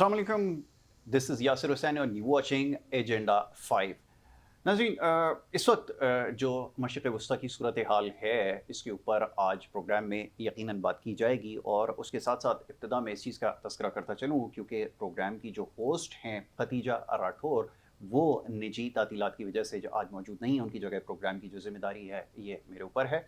अस्सलाम वालेकुम, this is Yasir Hussain और यू वाचिंग एजेंडा 5। नाज़रीन, इस वक्त जो मशरिक़ वस्ता की सूरत हाल है, इसके ऊपर आज प्रोग्राम में यकीनन बात की जाएगी और उसके साथ साथ इब्तिदा में इस चीज़ का तज़किरा करता चलूँ क्योंकि प्रोग्राम की जो होस्ट हैं खतीजा राठौर, वो निजी तातीलात की वजह से जो आज मौजूद नहीं है, उनकी जगह प्रोग्राम की जो ज़िम्मेदारी है ये मेरे ऊपर है।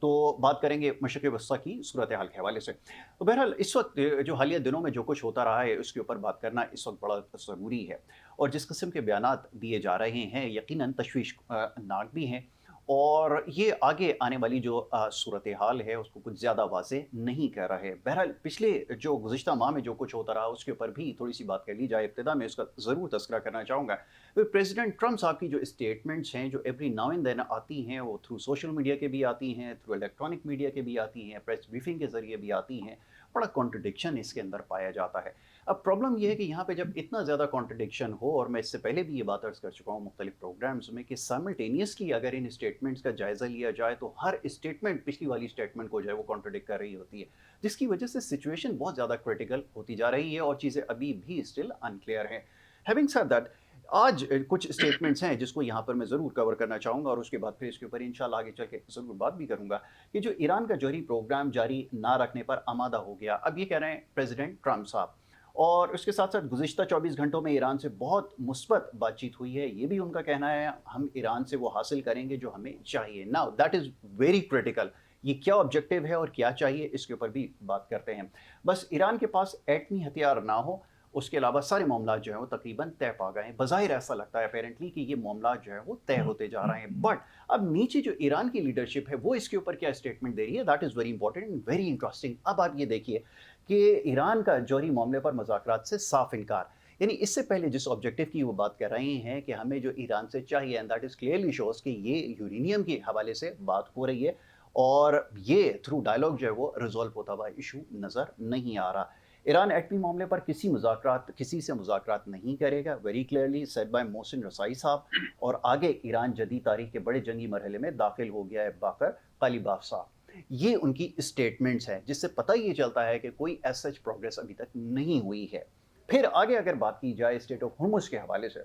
तो बात करेंगे मशरिक़ वस्ता की सूरत हाल के हवाले से। तो बहरहाल इस वक्त जो हालिया दिनों में जो कुछ होता रहा है उसके ऊपर बात करना इस वक्त बड़ा ज़रूरी है। और जिस किस्म के बयानात दिए जा रहे हैं यकीनन तशवीश नाक भी हैं और ये आगे आने वाली जो सूरत हाल है उसको कुछ ज़्यादा वाज़ेह नहीं कर रहे। बहरहाल पिछले जो गुज़िश्ता माह में जो कुछ होता रहा उसके ऊपर भी थोड़ी सी बात कर ली जाए। इब्तिदा में उसका ज़रूर तज़किरा करना चाहूँगा। प्रेसिडेंट ट्रंप साहब की जो स्टेटमेंट्स हैं जो एवरी नाउ एंड देन आती हैं, वो थ्रू सोशल मीडिया के भी आती हैं, थ्रू इलेक्ट्रॉनिक मीडिया के भी आती हैं, प्रेस ब्रीफिंग के ज़रिए भी आती हैं। बड़ा कॉन्ट्रडिक्शन इसके अंदर पाया जाता है। अब प्रॉब्लम ये है कि यहाँ पे जब इतना ज़्यादा कॉन्ट्रडिक्शन हो, और मैं इससे पहले भी ये बात अर्ज़ कर चुका हूँ मुख्तलिफ प्रोग्राम्स में, कि साइमल्टेनियसली अगर इन स्टेटमेंट्स का जायज़ा लिया जाए तो हर स्टेटमेंट पिछली वाली स्टेटमेंट को जो है वो कॉन्ट्रडिक्ट कर रही होती है, जिसकी वजह से सिचुएशन बहुत ज़्यादा क्रिटिकल होती जा रही है और चीज़ें अभी भी स्टिल अनक्लियर हैं। हैविंग सेड दैट, आज कुछ स्टेटमेंट्स हैं जिसको यहाँ पर मैं ज़रूर कवर करना चाहूँगा और उसके बाद फिर इसके ऊपर इंशाल्लाह आगे चल के ज़रूर बात भी करूँगा कि जो ईरान का जौहरी प्रोग्राम जारी ना रखने पर आमादा हो गया। अब ये कह रहे हैं प्रेसिडेंट ट्रंप साहब, और उसके साथ-साथ गुज़िश्ता 24 घंटों में ईरान से बहुत मुस्बत बातचीत हुई है। ये भी उनका कहना है, हम ईरान से वो हासिल करेंगे जो हमें चाहिए। Now that is very critical. ये क्या ऑब्जेक्टिव है और क्या चाहिए, इसके ऊपर भी बात करते हैं। बस ईरान के पास एटमी हथियार ना हो, उसके अलावा सारे मामलात जो हैं वो तकरीबन तय पा गए हैं। बज़ाहिर ऐसा लगता है अपेरेंटली कि ये मामलात जो है वो तय होते जा रहे हैं। बट अब नीचे जो ईरान की लीडरशिप है वो इसके ऊपर क्या स्टेटमेंट दे रही है, that is very important and very interesting. अब आप ये देखिए कि ईरान का जौहरी मामले पर मुज़ाकरात से साफ इनकार। यानी इससे पहले जिस ऑब्जेक्टिव की वो बात कर रहे हैं कि हमें जो ईरान से चाहिए, and that is clearly shows कि ये यूरेनियम के हवाले से बात हो रही है और ये थ्रू डायलॉग जो है वो रिज़ॉल्व होता हुआ इशू नज़र नहीं आ रहा। ईरान एटमी मामले पर किसी से मुज़ाकरात नहीं करेगा, very clearly said by Mohsin Razai साहब। और आगे ईरान जदीद तारीख के बड़े जंगी मरहले में दाखिल हो गया है, बाकर कालिबाफ साहब। ये उनकी स्टेटमेंट्स हैं जिससे पता ये चलता है कि कोई एज सच प्रोग्रेस अभी तक नहीं हुई है। फिर आगे अगर बात की जाए स्टेट ऑफ हुर्मुज़ के हवाले से,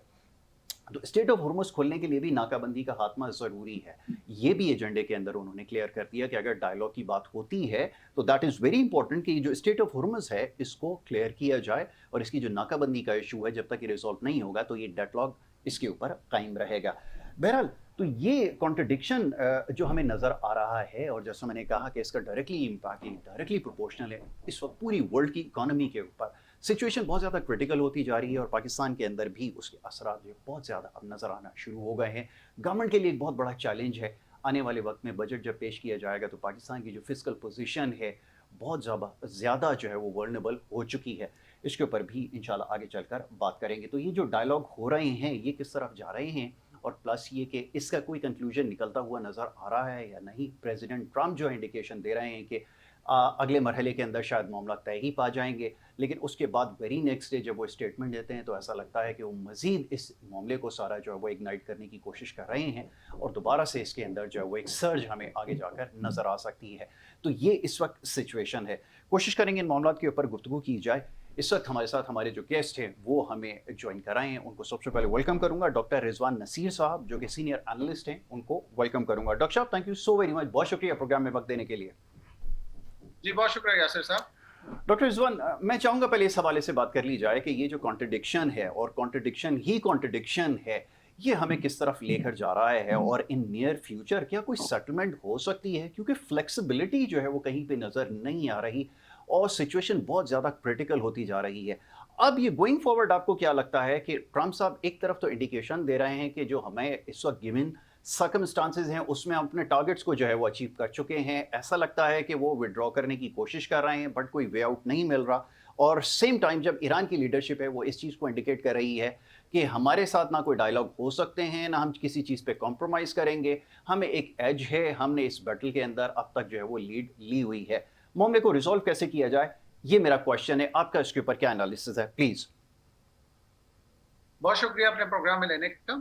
तो स्टेट ऑफ हुर्मुज़ खोलने के लिए भी नाकाबंदी का खात्मा ज़रूरी है। ये भी एजेंडे के अंदर उन्होंने क्लियर कर दिया कि अगर डायलॉग की बात होती है तो दैट इज़ वेरी इंपॉर्टेंट कि जो स्टेट ऑफ हुर्मुज़ है इसको क्लियर किया जाए, और इसकी जो नाकाबंदी का इशू है जब तक ये रिजॉल्व नहीं होगा तो ये डेडलॉक इसके ऊपर कायम रहेगा। बहरहाल, तो ये कॉन्ट्रडिक्शन जो हमें नज़र आ रहा है, और जैसा मैंने कहा कि इसका डायरेक्टली इम्पैक्ट डायरेक्टली प्रोपोर्शनल है इस वक्त पूरी वर्ल्ड की इकॉनमी के ऊपर। सिचुएशन बहुत ज़्यादा क्रिटिकल होती जा रही है और पाकिस्तान के अंदर भी उसके असरात जो बहुत ज़्यादा अब नज़र आना शुरू हो गए हैं। गवर्नमेंट के लिए एक बहुत बड़ा चैलेंज है। आने वाले वक्त में बजट जब पेश किया जाएगा तो पाकिस्तान की जो फिस्कल पोजीशन है बहुत ज़्यादा जो है वो वल्नरेबल हो चुकी है। इसके ऊपर भी इंशाल्लाह आगे चलकर बात करेंगे। तो ये जो डायलॉग हो रहे हैं ये किस तरफ जा रहे हैं, और प्लस ये कि इसका कोई कंक्लूजन निकलता हुआ नज़र आ रहा है या नहीं। प्रेसिडेंट ट्रंप जो इंडिकेशन दे रहे हैं कि अगले मरहले के अंदर शायद मामला तय ही पा जाएंगे, लेकिन उसके बाद वेरी नेक्स्ट डे जब वो स्टेटमेंट देते हैं तो ऐसा लगता है कि वो मज़ीद इस मामले को सारा जो है वो इग्नाइट करने की कोशिश कर रहे हैं और दोबारा से इसके अंदर जो है वो एक सर्ज हमें आगे जाकर नज़र आ सकती है। तो ये इस वक्त सिचुएशन है। कोशिश करेंगे इन मामलों के ऊपर गुफ्तगू की जाए। इस वक्त हमारे साथ हमारे जो गेस्ट हैं वो हमें ज्वाइन कराए हैं, उनको सबसे पहले वेलकम करूंगा। डॉक्टर रिजवान नसीर साहब जो कि सीनियर एनालिस्ट हैं, उनको वेलकम करूंगा। डॉक्टर साहब, thank you so very much, बहुत शुक्रिया प्रोग्राम में वक्त देने के लिए। जी बहुत शुक्रिया यासिर साहब। डॉक्टर रिजवान, मैं चाहूँगा पहले इस हवाले से बात कर ली जाए कि ये जो कॉन्ट्रडिक्शन है, और कॉन्ट्रडिक्शन ही कॉन्ट्रडिक्शन है, ये हमें किस तरफ लेकर जा रहा है, और इन नियर फ्यूचर क्या कोई सेटलमेंट हो सकती है, क्योंकि फ्लेक्सिबिलिटी जो है वो कहीं पे नज़र नहीं आ रही और सिचुएशन बहुत ज़्यादा क्रिटिकल होती जा रही है। अब ये गोइंग फॉरवर्ड आपको क्या लगता है कि ट्रंप साहब एक तरफ तो इंडिकेशन दे रहे हैं कि जो हमें इस वक्त गिवन सर्कमस्टांसेस हैं उसमें हम अपने टारगेट्स को जो है वो अचीव कर चुके हैं, ऐसा लगता है कि वो विड्रॉ करने की कोशिश कर रहे हैं बट कोई वे आउट नहीं मिल रहा, और सेम टाइम जब ईरान की लीडरशिप है वो इस चीज़ को इंडिकेट कर रही है कि हमारे साथ ना कोई डायलॉग हो सकते हैं, ना हम किसी चीज़ पे कॉम्प्रोमाइज़ करेंगे, हमें एक एज है, हमने इस बैटल के अंदर अब तक जो है वो लीड ली हुई है। मामले को रिजॉल्व कैसे किया जाए, ये मेरा क्वेश्चन है। आपका इसके ऊपर क्या एनालिसिस है, प्लीज़। बहुत शुक्रिया अपने प्रोग्राम में लेने का।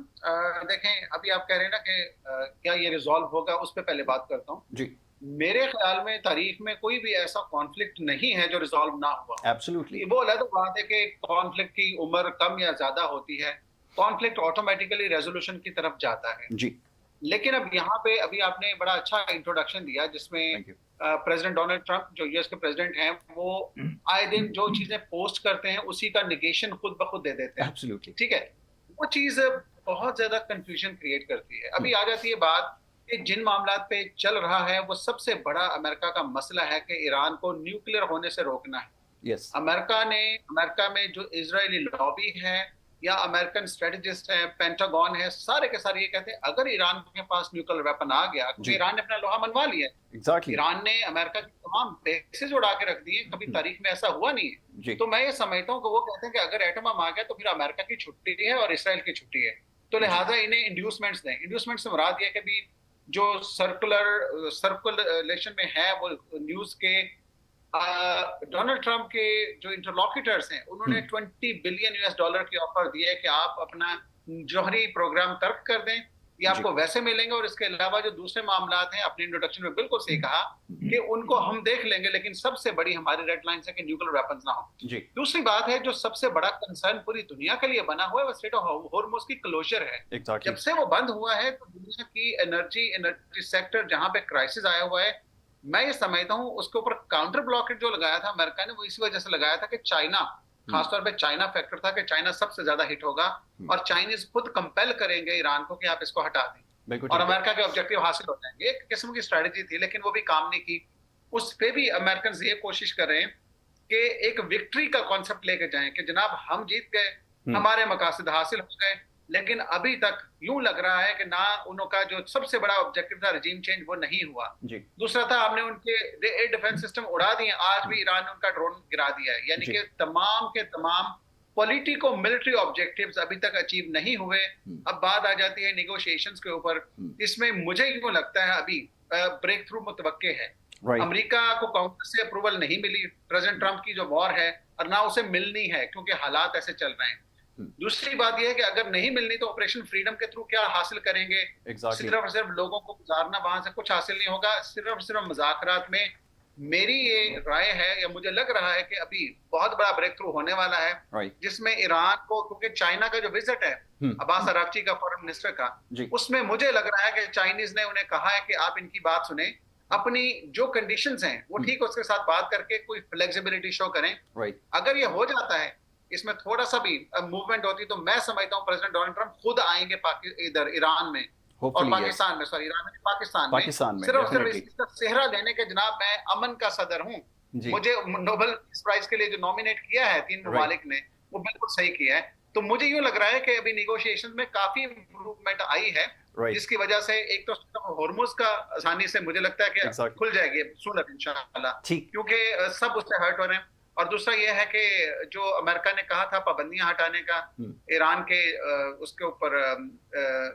देखें, अभी आप कह रहे हैं ना कि क्या ये रिजॉल्व होगा, उस पर पहले बात करता हूँ। जी। मेरे ख्याल में तारीख में कोई भी ऐसा कॉन्फ्लिक्ट नहीं है जो रिजॉल्व ना हुआ हो। एब्सोल्युटली। वो अलग बात है कि कॉन्फ्लिक्ट की उम्र कम या ज्यादा होती है, कॉन्फ्लिक्ट ऑटोमेटिकली रेजोल्यूशन की तरफ जाता है। जी। लेकिन अब यहाँ पे अभी आपने बड़ा अच्छा इंट्रोडक्शन दिया जिसमें thank you. President Donald Trump जो यूएस के प्रेसिडेंट हैं वो आए दिन जो चीजें पोस्ट करते हैं उसी का निगेशन खुद ब खुद दे देते हैं। एब्सोल्युटली। ठीक है, वो चीज बहुत ज्यादा कंफ्यूजन क्रिएट करती है। अभी आ जाती है बात कि जिन मामलात पे चल रहा है वो सबसे बड़ा अमेरिका का मसला है कि ईरान को न्यूक्लियर होने से रोकना है। यस। अमेरिका में जो इजरायली लॉबी है या अमेरिकन स्ट्रेटेजिस्ट है, पेंटागन है, सारे के सारे ये कहते हैं अगर ईरान के पास न्यूक्लियर वेपन आ गया, क्योंकि ईरान ने अपना लोहा मनवा लिया है। एग्जैक्टली। ईरान ने अमेरिका की तमाम बेसेस उड़ा के रख दिए, कभी तारीख में ऐसा हुआ नहीं जी। है। तो मैं ये समझता हूँ कि वो कहते हैं कि अगर एटम बम आ गया तो फिर अमेरिका की छुट्टी है और इसराइल की छुट्टी है। तो लिहाजा इन्हें इंड्यूसमेंट्स दें। इंड्यूसमेंट से मुराद ये कि भी जो सर्कुलेशन में है वो न्यूज के डोनाल्ड ट्रंप के जो इंटरलॉक्यूटर्स हैं उन्होंने 20 बिलियन यूएस डॉलर की ऑफर दी है कि आप अपना जौहरी प्रोग्राम तर्क कर दें, ये आपको वैसे मिलेंगे। और इसके अलावा जो दूसरे मामलात हैं, अपने इंट्रोडक्शन में बिल्कुल सही कहा कि उनको हम देख लेंगे, लेकिन सबसे बड़ी हमारी रेड लाइन है कि न्यूक्लियर वेपन्स ना हो। जी। दूसरी बात है जो सबसे बड़ा कंसर्न पूरी दुनिया के लिए बना हुआ है वो स्ट्रेट ऑफ हॉर्मुज की क्लोजर है। एग्जैक्टली। जब से वो बंद हुआ है तो दुनिया की एनर्जी सेक्टर जहां पे क्राइसिस आया हुआ है, मैं ये समझता हूँ उसके ऊपर काउंटर ब्लॉकेट जो लगाया था अमेरिका ने वो इसी वजह से लगाया था कि चाइना, खासतौर पे चाइना फैक्टर था कि चाइना सबसे ज्यादा हिट होगा और चाइनीज खुद कंपेल करेंगे ईरान को कि आप इसको हटा दें बिल्कुल और ठीक है। अमेरिका के ऑब्जेक्टिव हासिल हो जाएंगे। एक किस्म की स्ट्रेटेजी थी लेकिन वो भी काम नहीं की। उस पे भी अमेरिकन ये कोशिश कर रहे हैं कि एक विक्ट्री का कॉन्सेप्ट लेके जाएं कि जनाब हम जीत गए, हमारे मकासद हासिल हो गए। लेकिन अभी तक यूं लग रहा है कि ना उनका जो सबसे बड़ा ऑब्जेक्टिव था रिजीम चेंज वो नहीं हुआ। जी। दूसरा था आपने उनके एयर डिफेंस सिस्टम उड़ा दिए, आज भी ईरान ने उनका ड्रोन गिरा दिया है। यानी कि तमाम के तमाम पॉलिटिको मिलिट्री ऑब्जेक्टिव्स अभी तक अचीव नहीं हुए। अब बात आ जाती है निगोशिएशंस के ऊपर। इसमें मुझे यूं लगता है अभी ब्रेक थ्रू मुतवक्के है। अमेरिका को कांग्रेस से अप्रूवल नहीं मिली प्रेसिडेंट ट्रंप की जो वॉर है, और ना उसे मिलनी है क्योंकि हालात ऐसे चल रहे हैं। दूसरी बात यह है कि अगर नहीं मिलनी तो ऑपरेशन फ्रीडम के थ्रू क्या हासिल करेंगे। सिर्फ और सिर्फ लोगों को गुजारना, वहां से कुछ हासिल नहीं होगा। सिर्फ और सिर्फ मुज़ाकरात में मेरी ये राय है या मुझे लग रहा है कि अभी बहुत बड़ा ब्रेक थ्रू होने वाला है जिसमें ईरान को, क्योंकि चाइना का जो विजिट है अब्बास अरागची का फॉरेन मिनिस्टर का, उसमें मुझे लग रहा है कि चाइनीज ने उन्हें कहा है कि आप इनकी बात सुने, अपनी जो कंडीशंस हैं वो ठीक उसके साथ बात करके कोई फ्लेक्सिबिलिटी शो करें। अगर ये हो जाता है, इसमें थोड़ा सा भी मूवमेंट होती तो मैं समझता हूँ प्रेसिडेंट डोनाल्ड ट्रंप खुद आएंगे इधर ईरान में और पाकिस्तान में, सॉरी ईरान में, पाकिस्तान में सिर्फ इसका सेहरा लेने के जनाब मैं अमन का सदर हूँ। मुझे नोबेल प्राइज के लिए जो नॉमिनेट किया है 3 ममालिक ने वो बिल्कुल सही किया है। तो मुझे यूं लग रहा है कि अभी निगोशिएशन में काफी इंप्रूवमेंट आई है जिसकी वजह से एक तो हॉर्मुज का आसानी से मुझे लगता है कि खुल जाएगी सूनर इंशाल्लाह, क्योंकि सब उससे हर्ट हो रहे हैं। और दूसरा ये है कि जो अमेरिका ने कहा था पाबंदियां हटाने का ईरान के, उसके ऊपर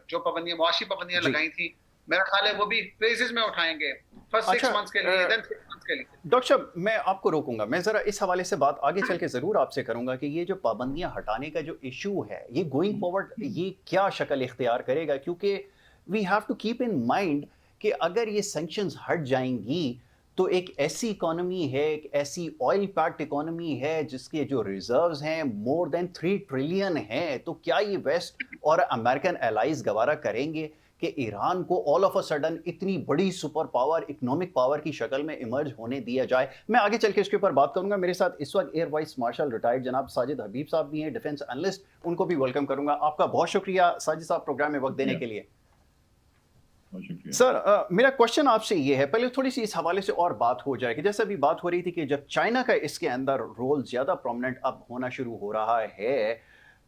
जो पाबंदियां, मुआशी पाबंदियां लगाई थी, मेरा ख्याल है वो भी फेजेस में उठाएंगे, फर्स्ट 6 मंथ्स के लिए, देन 6 मंथ्स के लिए। डॉक्टर साहब मैं आपको रोकूंगा, मैं जरा इस हवाले से बात आगे चल के जरूर आपसे करूंगा कि ये जो पाबंदियां हटाने का जो इशू है ये गोइंग फॉरवर्ड ये क्या शक्ल इख्तियार करेगा, क्योंकि we have to keep in mind कि अगर ये सैंक्शंस हट जाएंगी तो एक ऐसी इकोनॉमी है, एक ऐसी ऑयल पैक्ड इकोनॉमी है जिसके जो रिजर्व्स हैं मोर देन 3 ट्रिलियन हैं, तो क्या ये वेस्ट और अमेरिकन एलाइज गवारा करेंगे कि ईरान को ऑल ऑफ अ सडन इतनी बड़ी सुपर पावर, इकोनॉमिक पावर की शक्ल में इमर्ज होने दिया जाए? मैं आगे चल के इसके ऊपर बात करूंगा। मेरे साथ इस वक्त एयर वाइस मार्शल रिटायर्ड जनाब साजिद हबीब साहब भी हैं, डिफेंस एनालिस्ट, उनको भी वेलकम करूंगा। आपका बहुत शुक्रिया साजिद साहब प्रोग्राम में वक्त देने के लिए। सर मेरा क्वेश्चन आपसे ये है, पहले थोड़ी सी इस हवाले से और बात हो जाए कि जैसे अभी बात हो रही थी कि जब चाइना का इसके अंदर रोल ज़्यादा प्रोमिनेंट अब होना शुरू हो रहा है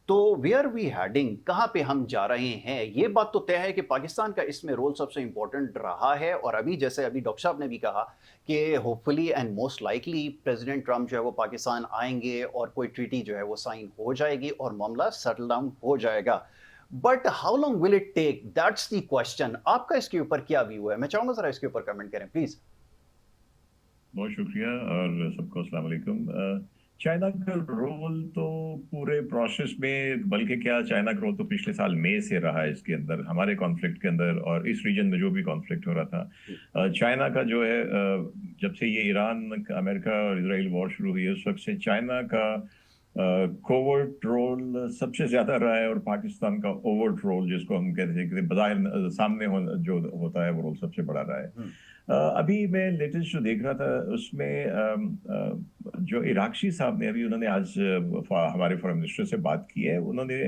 तो वेयर वी हेडिंग, कहाँ पे हम जा रहे हैं? ये बात तो तय है कि पाकिस्तान का इसमें रोल सबसे इंपॉर्टेंट रहा है और अभी जैसे अभी डॉक्टर साहब ने भी कहा कि hopefully and most likely president Trump जो है वो पाकिस्तान आएंगे और कोई ट्रीटी जो है वो साइन हो जाएगी और मामला सेटल डाउन हो जाएगा। But how long will it take, that's the question. आपका इसके ऊपर क्या व्यू है? मैं चाहूंगा जरा इसके ऊपर कमेंट करें प्लीज। बहुत शुक्रिया और सबको अस्सलाम वालेकुम। चाइना का रोल तो पूरे प्रोसेस में, बल्कि क्या, चाइना का रोल तो पिछले साल मई से रहा है इसके अंदर, हमारे कॉन्फ्लिक्ट के अंदर और इस रीजन में जो भी कॉन्फ्लिक्ट हो रहा था। चाइना का जो है, जब से ये ईरान अमेरिका और इसराइल वॉर शुरू हुई है उस वक्त से चाइना का कोवर्ट रोल सबसे ज्यादा रहा है, और पाकिस्तान का ओवर्ट रोल, जिसको हम कहते हैं कि बज़ाहिर सामने जो होता है, वो रोल सबसे बड़ा रहा है। अभी मैं लेटेस्ट जो देख रहा था उसमें जो इराकशी साहब ने अभी, उन्होंने आज हमारे फॉरेन मिनिस्टर से बात की है, उन्होंने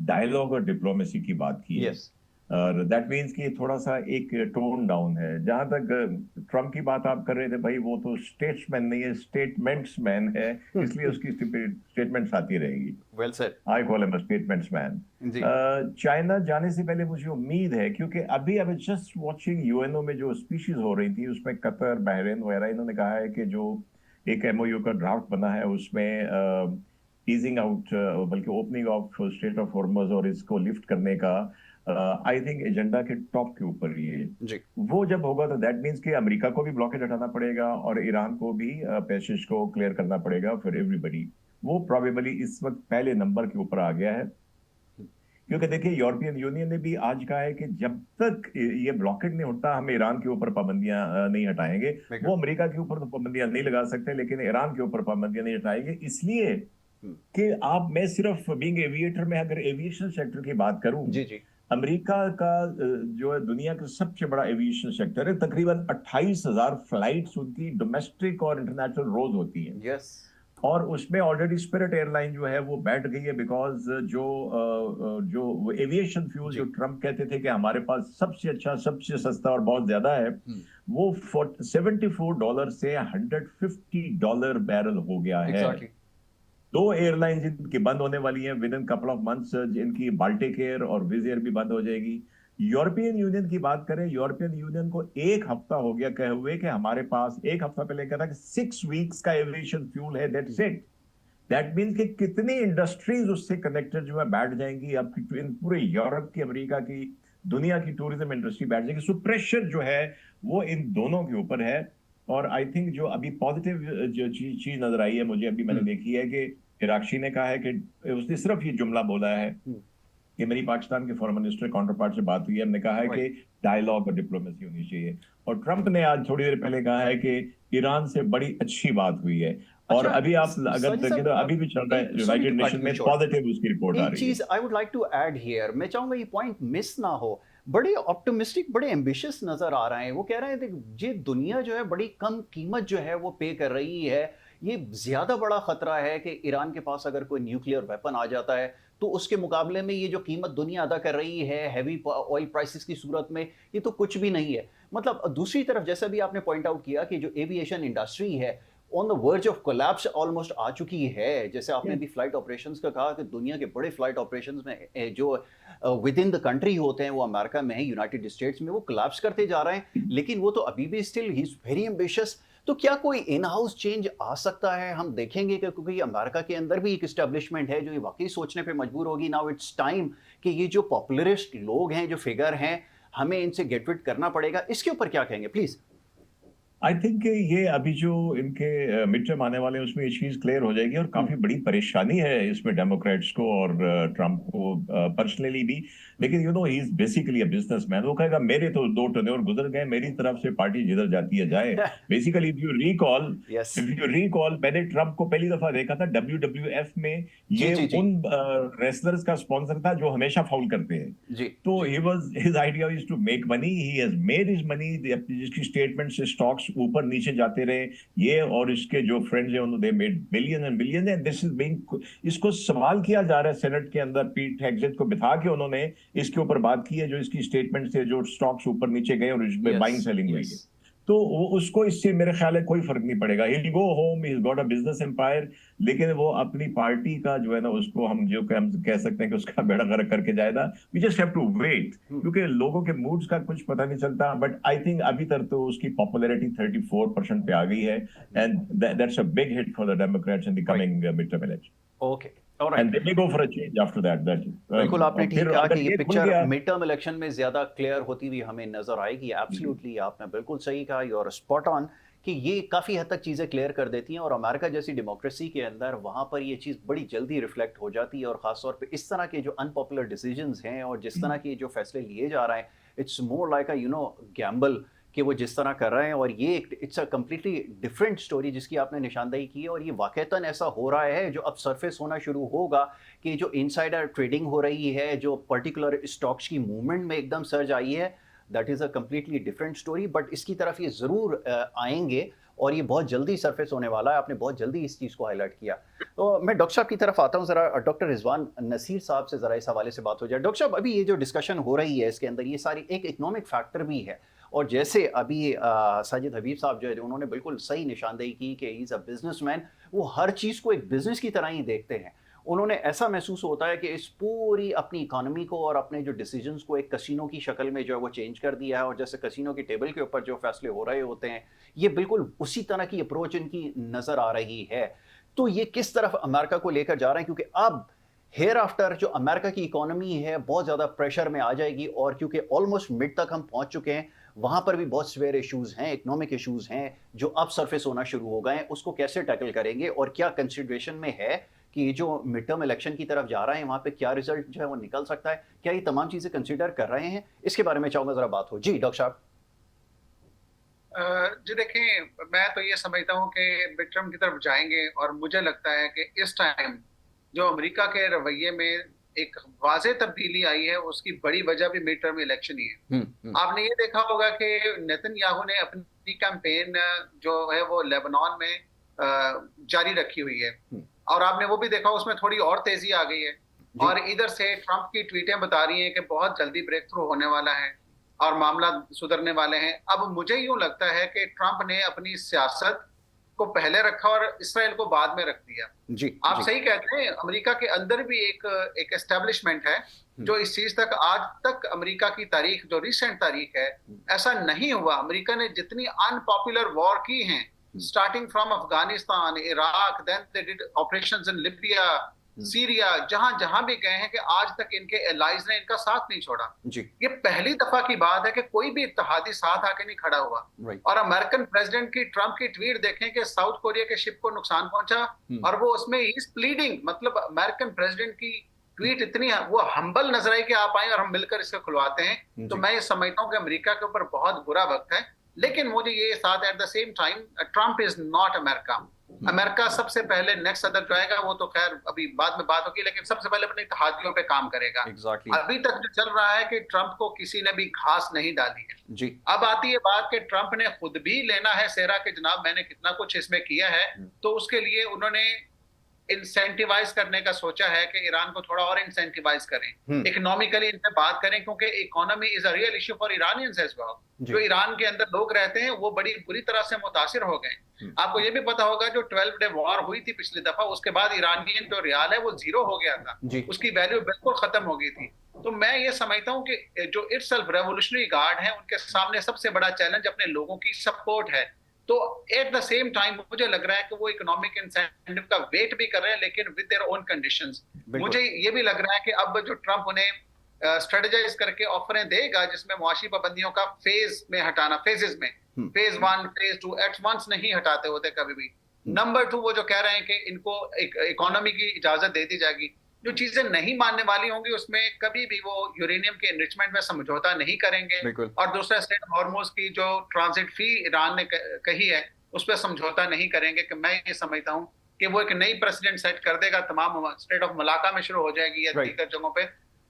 डायलॉग और डिप्लोमेसी की बात की है। यस और दैट मीन्स कि थोड़ा सा एक टोन डाउन है। जहां तक ट्रम्प की बात आप कर रहे थे, भाई वो तो स्टेट्समैन नहीं है, स्टेटमेंट्स मैन है, इसलिए उसकी स्टेटमेंट्स आती रहेगी। Well said I call him a statements man. जी चाइना जाने से पहले मुझे उम्मीद है, क्योंकि अभी अब जस्ट वाचिंग यूएनओ में जो स्पीशीज हो रही थी उसमें कतर, बहरीन वगैरह, इन्होंने कहा है कि जो एक एमओयू का ड्राफ्ट बना है उसमें ईजिंग आउट, बल्कि ओपनिंग ऑफ स्ट्रेट ऑफ हॉर्मज और इसको लिफ्ट करने का आई थिंक एजेंडा के टॉप के ऊपर ही है। जी वो जब होगा तो दैट मीन्स कि अमेरिका को भी ब्लॉकेज हटाना पड़ेगा और ईरान को भी पैसेज को क्लियर करना पड़ेगा फॉर एवरीबडी। वो प्रोबेबली इस वक्त पहले नंबर के ऊपर आ गया है, क्योंकि देखिए यूरोपियन यूनियन ने भी आज कहा है कि जब तक ये ब्लॉकेट नहीं उठता हम ईरान के ऊपर पाबंदियां नहीं हटाएंगे। वो अमेरिका के ऊपर तो पाबंदियां नहीं लगा सकते, लेकिन ईरान के ऊपर पाबंदियां नहीं हटाएंगे, इसलिए कि मैं सिर्फ बीइंग एविएटर में अगर एविएशन सेक्टर की बात करूं, जी जी अमेरिका का जो है दुनिया का सबसे बड़ा एविएशन सेक्टर है। तकरीबन 28,000 फ्लाइट्स उनकी डोमेस्टिक और इंटरनेशनल रोज होती है, यस और उसमें ऑलरेडी स्पिरिट एयरलाइन जो है वो बैठ गई है, बिकॉज जो एविएशन फ्यूल जो ट्रम्प कहते थे कि हमारे पास सबसे अच्छा, सबसे सस्ता और बहुत ज्यादा है, वो $74 से $150 बैरल हो गया है। एग्जैक्टली दो एयरलाइन जिनकी बंद होने वाली हैं with in couple of months, जिनकी बाल्टिक एयर और विज एयर भी बंद हो जाएगी। यूरोपियन यूनियन की बात करें, यूरोपियन यूनियन को एक हफ्ता हो गया कहे हुए कि हमारे पास, एक हफ्ता पहले कहा था कि 6 वीक्स का एविएशन फ्यूल है, दैट्स इट। दैट मीन्स कि कितनी इंडस्ट्रीज उससे कनेक्टेड जो है बैठ जाएंगी, अब इन पूरे यूरोप की, अमेरिका की, दुनिया की टूरिज्म इंडस्ट्री बैठ जाएगी। सो प्रेशर जो है वो इन दोनों के ऊपर है। और आई थिंक जो अभी पॉजिटिव जो चीज नजर आई है मुझे, अभी मैंने देखी है कि इराकशी ने कहा है कि उसने सिर्फ ये जुमला बोला है कि मेरी पाकिस्तान के फॉरेन मिनिस्टर काउंटर पार्ट से बात हुई है, हमने कहा है कि डायलॉग और डिप्लोमेसी होनी चाहिए। और ट्रंप ने आज थोड़ी देर पहले कहा है कि ईरान से बड़ी अच्छी बात हुई है। और अभी आप अगर देखें तो अभी भी चल रहा है यूनाइटेड नेशन में पॉजिटिव उसकी रिपोर्ट आ एक रही है। चीज I would like to add here, मैं चाहूंगा ये पॉइंट मिस ना हो। बड़े ऑप्टिमिस्टिक, बड़े एम्बिशियस नजर आ रहे हैं। वो कह रहे हैं ये दुनिया जो है बड़ी कम कीमत जो है वो पे कर रही है। ये ज्यादा बड़ा खतरा है कि ईरान के पास अगर कोई न्यूक्लियर वेपन आ जाता है तो उसके मुकाबले में ये जो कीमत दुनिया अदा कर रही है हैवी ऑयल प्राइसेस की सूरत में, ये तो कुछ भी नहीं है। मतलब दूसरी तरफ जैसा भी आपने पॉइंट आउट किया कि जो एविएशन इंडस्ट्री है on the verge of collapse almost आ चुकी है। जैसे आपने भी फ्लाइट ऑपरेशंस का कहा कि दुनिया के बड़े फ्लाइट ऑपरेशंस में जो विद इन द कंट्री होते हैं वो अमेरिका में है, यूनाइटेड स्टेट्स में, वो कोलैप्स करते जा रहे हैं। लेकिन वो तो अभी भी still he is very ambitious. तो क्या कोई इन हाउस चेंज आ सकता है? हम देखेंगे कि क्योंकि अमेरिका के अंदर भी एक इस्टेब्लिशमेंट है जो ये वाकई सोचने पे मजबूर होगी। नाउ इट्स टाइम कि ये जो पॉपुलरिस्ट लोग हैं, जो फिगर हैं, हमें इनसे गेट फिट करना पड़ेगा। इसके ऊपर क्या कहेंगे प्लीज? आई थिंक ये अभी जो इनके मिड टर्म आने वाले हैं उसमें ये चीज क्लियर हो जाएगी, और काफी बड़ी परेशानी है इसमें डेमोक्रेट्स को और ट्रम्प को पर्सनली भी। लेकिन you know he is basically a businessman. वो कहेगा मेरे तो 2 टर्नओवर गुजर गए, मेरी तरफ से पार्टी जिधर जाती है जाए। बेसिकली इफ यू रिकॉल मैंने ट्रम्प को पहली दफा देखा था WWF में। ये उन रेसलर्स का स्पॉन्सर था जो हमेशा फाउल करते हैं। तो his idea is to make money, he has made his money. जिसकी स्टेटमेंट से स्टॉक्स ऊपर नीचे जाते रहे, ये और इसके जो फ्रेंड्स हैं उन्होंने made billion and billion. And this is being, इसको सवाल किया जा रहा है सेनेट के अंदर। पीट हेग्सेट को बिठा के उन्होंने इसके ऊपर बात की है, जो इसकी स्टेटमेंट से जो स्टॉक्स ऊपर नीचे गए और इसमें बाइंग सेलिंग हुई है। तो उसको इससे मेरे ख्याल है कोई फर्क नहीं पड़ेगा। He will go home, he has got a business empire, लेकिन वो अपनी पार्टी का जो है ना, उसको हम कह सकते हैं कि उसका बेड़ा गर्क करके जाएगा। We just have to wait, क्योंकि लोगों के मूड्स का कुछ पता नहीं चलता। बट आई थिंक अभी तक तो उसकी पॉपुलैरिटी 34% पे आ गई है, and that's a big hit for the Democrats in the coming mid term election. Okay alright, and they may go for a change after that. बिल्कुल आपने ठीक कहा कि ये पिक्चर गया, मिड टर्म इलेक्शन में ज्यादा क्लियर होती हुई हमें नजर आएगी। एब्सोल्युटली आपने बिल्कुल सही कहा, यू आर स्पॉट ऑन कि ये काफ़ी हद तक चीज़ें क्लियर कर देती हैं और अमेरिका जैसी डेमोक्रेसी के अंदर वहाँ पर ये चीज़ बड़ी जल्दी रिफ्लेक्ट हो जाती है और ख़ास तौर पे इस तरह के जो अनपॉपुलर डिसीजंस हैं और जिस तरह के जो फैसले लिए जा रहे हैं, it's more like a gamble कि वो जिस तरह कर रहे हैं। और ये it's a completely different story जिसकी आपने निशानदेही की है और ये वाक़तन ऐसा हो रहा है जो अब सरफेस होना शुरू होगा कि जो इनसाइडर ट्रेडिंग हो रही है, जो पर्टिकुलर स्टॉक्स की मूवमेंट में एकदम सर्ज आई है, that is a completely different story. But इसकी तरफ ये ज़रूर आएंगे और ये बहुत जल्दी सरफेस होने वाला है। आपने बहुत जल्दी इस चीज़ को हाईलाइट किया। तो मैं डॉक्टर साहब की तरफ आता हूँ, ज़रा डॉक्टर रिजवान नसीर साहब से ज़रा इस हवाले से बात हो जाए। डॉक्टर साहब, अभी ये जो डिस्कशन हो रही है इसके अंदर ये सारी एक इकोनॉमिक फैक्टर भी है और जैसे अभी साजिद हबीब साहब जो है उन्होंने बिल्कुल सही निशानदेही की कि ही इज़ अ बिजनेसमैन, वो हर चीज़ को एक बिजनेस की तरह ही देखते हैं। उन्होंने ऐसा महसूस होता है कि इस पूरी अपनी इकोनॉमी को और अपने जो डिसीजंस को एक कसिनो की शक्ल में जो है वो चेंज कर दिया है और जैसे कसिनो की टेबल के ऊपर जो फैसले हो रहे होते हैं, ये बिल्कुल उसी तरह की अप्रोच इनकी नज़र आ रही है। तो ये किस तरफ अमेरिका को लेकर जा रहे हैं, क्योंकि अब हेयर आफ्टर जो अमेरिका की इकोनॉमी है बहुत ज़्यादा प्रेशर में आ जाएगी और क्योंकि ऑलमोस्ट मिड तक हम पहुंच चुके हैं, वहाँ पर भी बहुत सवेयर इश्यूज़ हैं, इकोनॉमिक इश्यूज़ हैं जो अब सरफेस होना शुरू हो गए हैं। उसको कैसे टैकल करेंगे और क्या कंसिडरेशन में है कि ये जो मिड टर्म इलेक्शन की तरफ जा रहे हैं वहाँ पे क्या रिजल्ट जो है वो निकल सकता है? क्या ये तमाम चीज़ें कंसिडर कर रहे हैं? इसके बारे में चाहूँगा ज़रा बात हो। जी डॉक्टर साहब। जी देखें, मैं तो ये समझता हूँ कि मिड टर्म की तरफ जाएंगे और मुझे लगता है कि इस टाइम जो अमेरिका के रवैये में एक वाज़ेह तब्दीली आई है उसकी बड़ी वजह भी मिड टर्म इलेक्शन ही है। आपने ये देखा होगा कि नेतन्याहू ने अपनी कैंपेन जो है वो लेबनान में जारी रखी हुई है और आपने वो भी देखा उसमें थोड़ी और तेजी आ गई है और इधर से ट्रंप की ट्वीटें बता रही हैं कि बहुत जल्दी ब्रेक थ्रू होने वाला है और मामला सुधरने वाले हैं। अब मुझे यूं लगता है कि ट्रंप ने अपनी सियासत को पहले रखा और इसराइल को बाद में रख दिया। जी आप जी। सही कहते हैं, अमेरिका के अंदर भी एक एस्टेब्लिशमेंट है जो इस चीज तक आज तक अमेरिका की तारीख जो रिसेंट तारीख है ऐसा नहीं हुआ। अमेरिका ने जितनी अनपॉपुलर वॉर की हैं, starting from Afghanistan, Iraq, then they did operations in Libya, Syria, जहां जहां भी गए हैं कि आज तक इनके एलाइज ने इनका साथ नहीं छोड़ा। जी ये पहली दफा की बात है कि कोई भी इत्तेहादी साथ आके नहीं खड़ा हुआ। राइट। और अमेरिकन प्रेसिडेंट की ट्रंप की ट्वीट देखें कि साउथ कोरिया के शिप को नुकसान पहुंचा और वो उसमें इज प्लीडिंग, मतलब अमेरिकन प्रेसिडेंट की ट्वीट इतनी वो हम्बल नजर आई कि आप आए और हम मिलकर इसको खुलवाते हैं। तो मैं ये समझता हूँ कि अमेरिका के ऊपर बहुत बुरा वक्त है, लेकिन मुझे ये साथ at the same time Trump is not America. America सबसे पहले नेक्स्ट सदर जो आएगा वो तो खैर अभी बाद में बात होगी, लेकिन सबसे पहले अपने इत्तेहादियों पे काम करेगा। Exactly. अभी तक जो चल रहा है कि ट्रंप को किसी ने भी घास नहीं डाली है। जी अब आती है बात कि ट्रंप ने खुद भी लेना है सेहरा कि जनाब मैंने कितना कुछ इसमें किया है, तो उसके लिए उन्होंने इंसेंटिवाइज करने का सोचा है कि ईरान को थोड़ा और इंसेंटिवाइज करें, इकोनॉमिकली इनसे बात करें, क्योंकि economy is a real issue for Iranians as well. जो ईरान के अंदर लोग रहते हैं वो बड़ी बुरी तरह से मुतासिर हो गए। आपको ये भी पता होगा जो 12 डे वॉर हुई थी पिछली दफा, उसके बाद ईरानियन जो रियाल है वो जीरो हो गया था, उसकी वैल्यू बिल्कुल खत्म हो गई थी। तो मैं ये समझता हूँ कि जो इटसेल्फ रेवोल्यूशनरी गार्ड है उनके सामने सबसे बड़ा चैलेंज अपने लोगों की सपोर्ट है। तो एट द सेम टाइम मुझे लग रहा है कि वो इकोनॉमिक इंसेंटिव का वेट भी कर रहे हैं, लेकिन विद देयर ओन कंडीशंस। मुझे ये भी लग रहा है कि अब जो ट्रंप उन्हें स्ट्रेटेजाइज करके ऑफरें देगा जिसमें मुआशी पाबंदियों का फेज में हटाना, फेजेस में, फेज 1, फेज 2 एट वंस नहीं हटाते होते कभी भी। नंबर 2 वो जो कह रहे हैं कि इनको इकोनॉमी की इजाजत दे दी जाएगी। जो चीजें नहीं मानने वाली होंगी उसमें कभी भी वो यूरेनियम के एनरिचमेंट में समझौता नहीं करेंगे, और दूसरा स्टेट हॉर्मोज की जो ट्रांजिट फी ईरान ने कही है उस पर समझौता नहीं करेंगे। कि मैं ये समझता हूँ कि वो एक नई प्रेसिडेंट सेट कर देगा, तमाम स्टेट ऑफ मलाका में शुरू हो जाएगी या दीगर जगहों पे।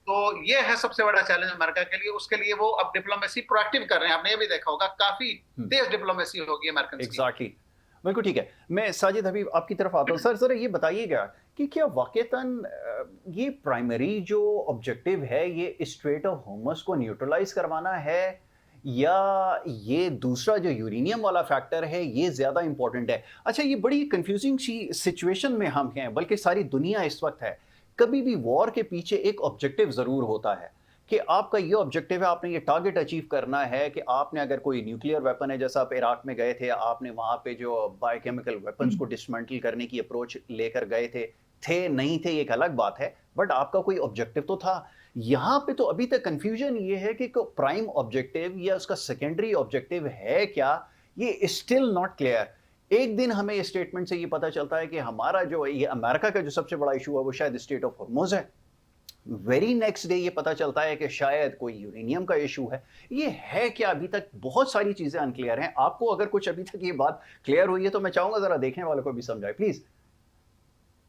तो ये है सबसे बड़ा चैलेंज अमेरिका के लिए। उसके लिए वो अब डिप्लोमेसी प्रोएक्टिव कर रहे हैं। आपने ये भी देखा होगा काफी तेज डिप्लोमेसी होगी अमेरिकन की। एग्जैक्टली, बिल्कुल ठीक है। मैं साजिद हबीब आपकी तरफ आता हूँ। सर जरा ये बताइएगा कि क्या वाकईतन ये प्राइमरी जो ऑब्जेक्टिव है ये स्ट्रेट ऑफ होर्मुज़ को न्यूट्रलाइज करवाना है या ये दूसरा जो यूरेनियम वाला फैक्टर है ये ज़्यादा इंपॉर्टेंट है? अच्छा, ये बड़ी कंफ्यूजिंग सी सिचुएशन में हम हैं, बल्कि सारी दुनिया इस वक्त है। कभी भी वॉर के पीछे एक ऑब्जेक्टिव ज़रूर होता है कि आपका ये ऑब्जेक्टिव है, आपने ये टारगेट अचीव करना है कि आपने अगर कोई न्यूक्लियर वेपन है, जैसा आप इराक में गए थे, आपने वहाँ पे जो बायोकेमिकल वेपन्स को डिसमेंटल करने की अप्रोच लेकर गए थे नहीं थे ये एक अलग बात है, बट आपका कोई ऑब्जेक्टिव तो था। यहाँ पे तो अभी तक कंफ्यूजन ये है कि प्राइम ऑब्जेक्टिव या उसका सेकेंडरी ऑब्जेक्टिव है क्या, ये स्टिल नॉट क्लियर। एक दिन हमें इस स्टेटमेंट से ये पता चलता है कि हमारा जो ये अमेरिका का जो सबसे बड़ा इशू है वो शायद स्टेट ऑफ हॉर्मुज़ है। वेरी नेक्स्ट डे ये पता चलता है कि शायद कोई यूरेनियम का इशू है। ये है क्या? अभी तक बहुत सारी चीजें अनक्लियर हैं। आपको अगर कुछ अभी तक ये बात क्लियर हुई है तो मैं चाहूंगा जरा देखने वालों को भी समझाए प्लीज।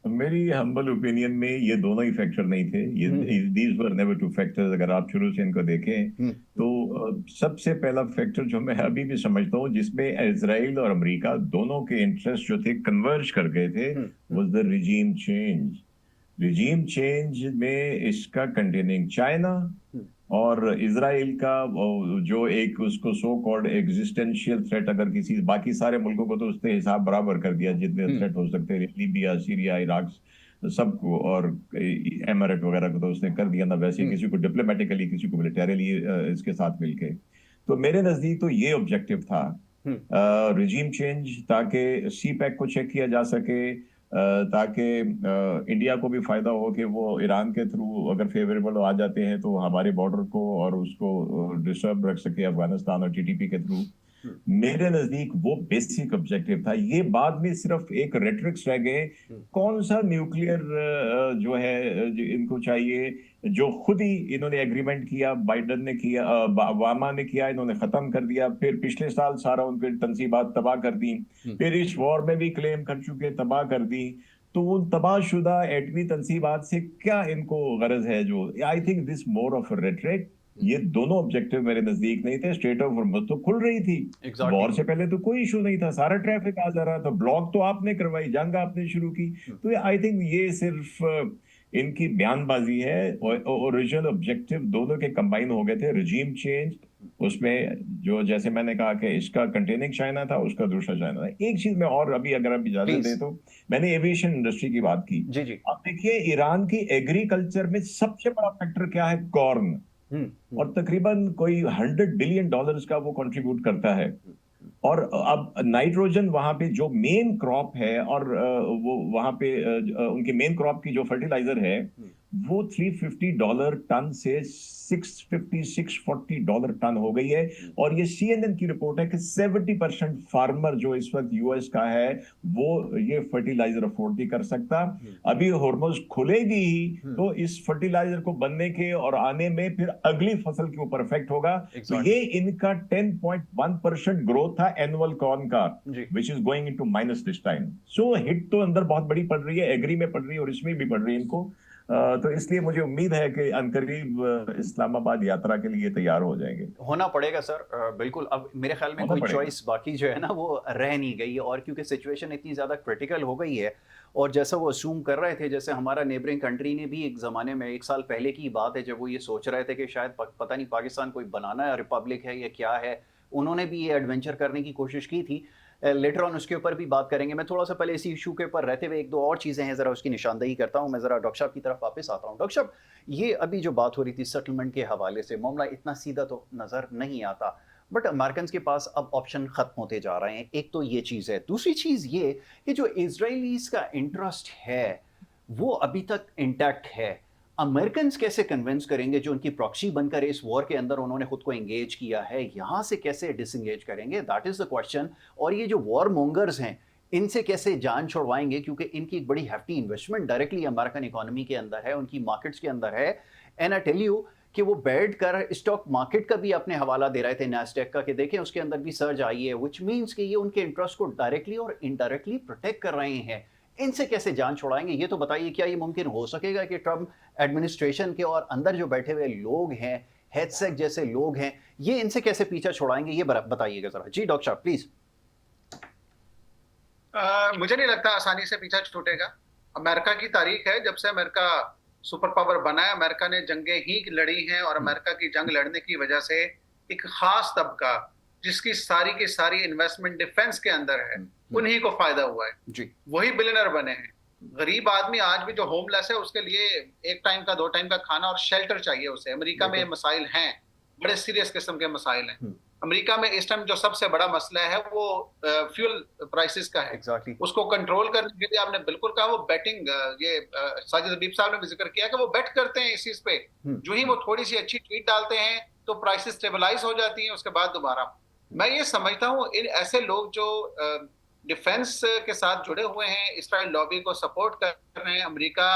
मेरी हम्बल ओपिनियन में ये दोनों ही फैक्टर नहीं थे। ये these were never two factors. अगर आप शुरू से इनको देखें तो सबसे पहला फैक्टर जो मैं अभी भी समझता हूँ जिसमें इजराइल और अमेरिका दोनों के इंटरेस्ट जो थे कन्वर्ज कर गए थे was the regime change. Regime change में इसका कंटेनिंग चाइना और इजराइल का जो एक उसको सो कॉल्ड एग्जिस्टेंशियल थ्रेट, अगर किसी बाकी सारे मुल्कों को तो उसने हिसाब बराबर कर दिया जितने थ्रेट हो सकते हैं, लीबिया, सीरिया, इराक सबको, और एमिरेट वगैरह को तो उसने कर दिया ना, वैसे किसी को डिप्लोमेटिकली किसी को मिलिटरीली इसके साथ मिलके। तो मेरे नजदीक तो ये ऑब्जेक्टिव था, रिजीम चेंज, ताकि सी पैक को चेक किया जा सके, ताकि इंडिया को भी फायदा हो कि वो ईरान के थ्रू अगर फेवरेबल आ जाते हैं तो हमारे बॉर्डर को और उसको डिस्टर्ब रख सके अफगानिस्तान और टीटीपी के थ्रू। मेरे नजदीक वो बेसिक ऑब्जेक्टिव था। ये बाद में सिर्फ एक रेटरिक्स रह गए। कौन सा न्यूक्लियर जो है जो इनको चाहिए, जो खुद ही इन्होंने एग्रीमेंट किया, बाइडन ने किया, ओबामा ने किया, इन्होंने खत्म कर दिया। फिर पिछले साल सारा उनके तंसीबात तबाह कर दी, फिर इस वॉर में भी क्लेम कर चुके, तबाह कर दी। तो उन तबाहशुदा एटमी तंसीबात से क्या इनको गरज है? जो I think this more of rhetoric. ये दोनों ऑब्जेक्टिव मेरे नजदीक नहीं थे। स्टेट ऑफ हॉर्मुज़ तो खुल रही थी, वॉर से पहले तो कोई इशू नहीं था, सारा ट्रैफिक आ जा रहा था, ब्लॉक तो आपने करवाई, जंग आपने शुरू की। तो आई थिंक ये सिर्फ इनकी बयानबाजी है। ओरिजिनल ऑब्जेक्टिव दोनों के कंबाइन हो गए थे। रिजीम चेंज, उसमें जो जैसे मैंने कहा कि इसका कंटेनिंग चाइना था, उसका दूसरा चाइना था। एक चीज में और अभी अगर आप इजाजत दें तो, मैंने एविएशन इंडस्ट्री की बात की। जी। आप देखिए ईरान की एग्रीकल्चर में सबसे बड़ा फैक्टर क्या है? कॉर्न। और तकरीबन कोई $100 बिलियन का वो कंट्रीब्यूट करता है। और अब नाइट्रोजन वहां पे जो मेन क्रॉप है, और वो वहां पे उनके मेन क्रॉप की जो फर्टिलाइजर है वो $350 टन से $640 टन हो गई है। और ये CNN की रिपोर्ट है कि 70% फार्मर जो इस वक्त यूएस का है वो ये फर्टिलाइजर अफोर्ड नहीं कर सकता। अभी हॉर्मुज़ खुलेगी ही तो इस फर्टिलाइजर को बनने के और आने में फिर अगली फसल के ऊपर इफेक्ट होगा। तो ये इनका 10.1% ग्रोथ था एनुअल कॉर्न का, which is going into minus this time. So hit तो अंदर बहुत बड़ी पड़ रही है, एग्री में पड़ रही है और इसमें भी पड़ रही है इनको। तो इसलिए मुझे उम्मीद है कि अनकरीब इस्लामाबाद यात्रा के लिए तैयार हो जाएंगे। होना पड़ेगा सर, बिल्कुल। अब मेरे ख्याल में कोई चॉइस बाकी जो है ना वो रह नहीं गई, और क्योंकि सिचुएशन इतनी ज़्यादा क्रिटिकल हो गई है, और जैसा वो असूम कर रहे थे, जैसे हमारा नेबरिंग कंट्री ने भी एक ज़माने में, 1 साल पहले की बात है, जब वो ये सोच रहे थे कि शायद पता नहीं पाकिस्तान कोई बनाना रिपब्लिक है या क्या है, उन्होंने भी ये एडवेंचर करने की कोशिश की थी। लेटर ऑन उसके ऊपर भी बात करेंगे। मैं थोड़ा सा पहले इसी इशू के ऊपर रहते हुए एक दो और चीज़ें हैं ज़रा उसकी निशानदेही करता हूँ। मैं ज़रा डॉक्टर साहब की तरफ वापस आता हूँ। डॉक्टर साहब, ये अभी जो बात हो रही थी सेटलमेंट के हवाले से, मामला इतना सीधा तो नज़र नहीं आता, बट अमेरिकन के पास अब ऑप्शन ख़त्म होते जा रहे हैं। एक तो ये चीज़ है, दूसरी चीज़ ये कि जो इजराइलीज़ का इंटरेस्ट है वो अभी तक इंटैक्ट है। अमेरिकन कैसे कन्विंस करेंगे जो उनकी प्रॉक्सी बनकर इस वॉर के अंदर उन्होंने खुद को एंगेज किया है, यहाँ से कैसे डिसएंगेज करेंगे? That is the question. और ये जो वॉर मोंगर्स हैं इनसे कैसे जान छुड़वाएंगे, क्योंकि इनकी एक बड़ी hefty investment directly American economy के अंदर है, उनकी मार्केट्स के अंदर है। एंड आई टेल यू कि वो बैठ कर स्टॉक मार्केट का भी अपने हवाला दे रहे थे नैस्डैक का, कि देखें उसके अंदर भी सर्ज आई है, विच मीन्स कि ये उनके इंटरेस्ट को डायरेक्टली और इनडायरेक्टली प्रोटेक्ट कर रहे हैं। इनसे कैसे जान छुड़ाएंगे ये तो बताइए। क्या ये मुमकिन हो सकेगा कि ट्रम्प एडमिनिस्ट्रेशन के और अंदर जो बैठे हुए लोग हैं, हेडसेक जैसे लोग हैं, ये इनसे कैसे पीछा छुड़ाएंगे? ये बताइएगा जरा। जी डॉक्टर साहब प्लीज। मुझे नहीं लगता आसानी से पीछा छूटेगा। अमेरिका की तारीख है, जब से अमेरिका सुपर पावर बना है, अमेरिका ने जंगें ही लड़ी हैं, और अमेरिका की जंग लड़ने की वजह से एक खास तबका जिसकी सारी की सारी इन्वेस्टमेंट डिफेंस के अंदर है, उन्हीं को फायदा हुआ है जी। वही बिलियनर बने हैं। गरीब आदमी आज भी जो होमलेस है उसके लिए 1 टाइम का 2 टाइम का खाना और शेल्टर चाहिए उसे। अमेरिका में मसाइल हैं, बड़े सीरियस किस्म के मसाइल हैं। अमेरिका में इस टाइम जो सबसे बड़ा मसला है वो फ्यूल प्राइसेस का है। उसको कंट्रोल करने के लिए आपने बिल्कुल कहा, वो बेटिंग, ये साजिद हबीब साहब ने भी जिक्र किया कि वो बेट करते हैं इस चीज पे। जो ही वो थोड़ी सी अच्छी ट्वीट डालते हैं तो प्राइसेस स्टेबलाइज हो जाती हैं, उसके बाद दोबारा मैं ये समझता हूँ इन ऐसे लोग जो डिफेंस के साथ जुड़े हुए हैं, इसराइल लॉबी को सपोर्ट कर रहे हैं, अमेरिका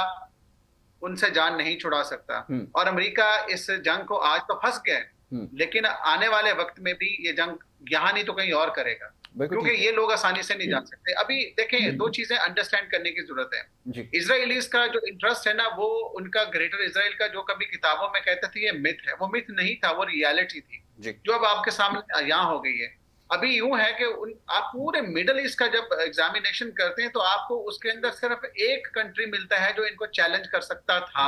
उनसे जान नहीं छुड़ा सकता और अमेरिका इस जंग को आज तो फंस गया है, लेकिन आने वाले वक्त में भी ये जंग यहाँ नहीं तो कहीं और करेगा, क्योंकि ये लोग आसानी से नहीं जान सकते। अभी देखें, दो चीजें अंडरस्टैंड करने की जरूरत है। इजराइलीज का जो इंटरेस्ट है ना, वो उनका ग्रेटर इजराइल का जो कभी किताबों में कहते थे ये मिथ है, वो मिथ नहीं था, वो रियलिटी थी जो अब आपके सामने यहाँ हो गई है। अभी यूं है कि आप पूरे मिडल ईस्ट का जब एग्जामिनेशन करते हैं तो आपको उसके अंदर सिर्फ एक कंट्री मिलता है जो इनको चैलेंज कर सकता था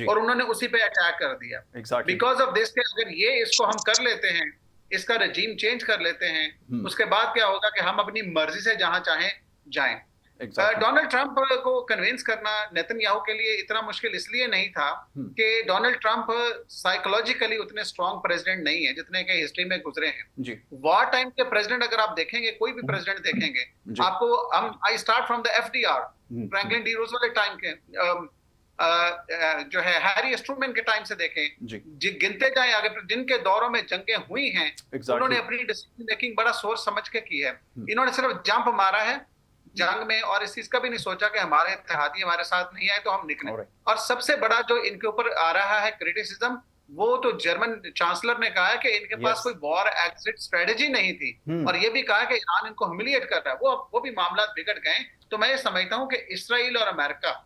और उन्होंने उसी पे अटैक कर दिया। बिकॉज ऑफ दिस, अगर ये इसको हम कर लेते हैं, इसका रजीम चेंज कर लेते हैं, उसके बाद क्या होगा कि हम अपनी मर्जी से जहां चाहें जाएं। डोनाल्ड ट्रंप को कन्विंस करना नेतन्याहू के लिए इतना मुश्किल इसलिए नहीं था कि डोनाल्ड ट्रंप साइकोलॉजिकली उतने स्ट्रॉन्ग प्रेसिडेंट नहीं है जितने के हिस्ट्री में गुजरे हैं। वॉर टाइम के प्रेसिडेंट अगर आप देखेंगे, कोई भी प्रेसिडेंट देखेंगे आपको, I start from the FDR, Franklin D Roosevelt time के, जो है हैरी स्ट्रूमैन के टाइम से देखें, गिनते जाएं अगर जिनके दौरों में जंगें हुई हैं, उन्होंने अपनी डिसीजन मेकिंग बड़ा सोच समझ के की है। इन्होंने सिर्फ जंप मारा है जंग में और इस चीज का भी नहीं सोचा कि हमारे इत्तेहादी हमारे साथ नहीं आए तो हम निकले। और सबसे बड़ा जो इनके ऊपर आ रहा है क्रिटिसिज्म, वो तो जर्मन चांसलर ने कहा है कि इनके पास कोई वॉर एग्जिट स्ट्रेटेजी नहीं थी और ये भी कहा कि ईरान इनको ह्यूमिलिएट कर रहा है। वो भी मामला बिगड़ गए। तो मैं ये समझता हूँ कि इसराइल और अमेरिका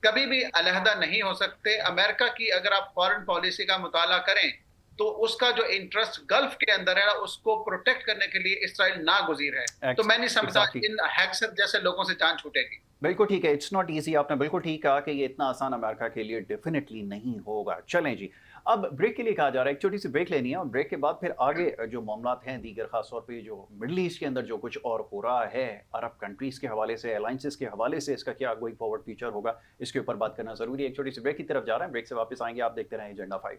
कभी भी अलहदा नहीं हो सकते। अमेरिका की अगर आप फॉरेन पॉलिसी का मुताला करें तो उसका जो इंटरेस्ट गल्फ के अंदर है उसको प्रोटेक्ट करने के लिए इसराइल नागुज़ीर है। तो मैं नहीं समझता इन हैक्सर जैसे लोगों से जान छूटेगी। बिल्कुल ठीक है, इट्स नॉट इजी। आपने बिल्कुल ठीक कहा कि ये इतना आसान अमेरिका के लिए डेफिनेटली नहीं होगा। चलें जी, अब ब्रेक के लिए कहा जा रहा है, एक छोटी सी ब्रेक लेनी है और ब्रेक के बाद फिर आगे जो मामलात हैं दीगर, खासतौर पे जो मिडल ईस्ट के अंदर जो कुछ और हो रहा है, अरब कंट्रीज के हवाले से, अलायंसेस के हवाले से, इसका क्या गोइंग फॉरवर्ड फ्यूचर होगा, इसके ऊपर बात करना जरूरी है। एक छोटी सी ब्रेक की तरफ जा रहे हैं, ब्रेक से वापस आएंगे। आप देखते रहें एजेंडा 5।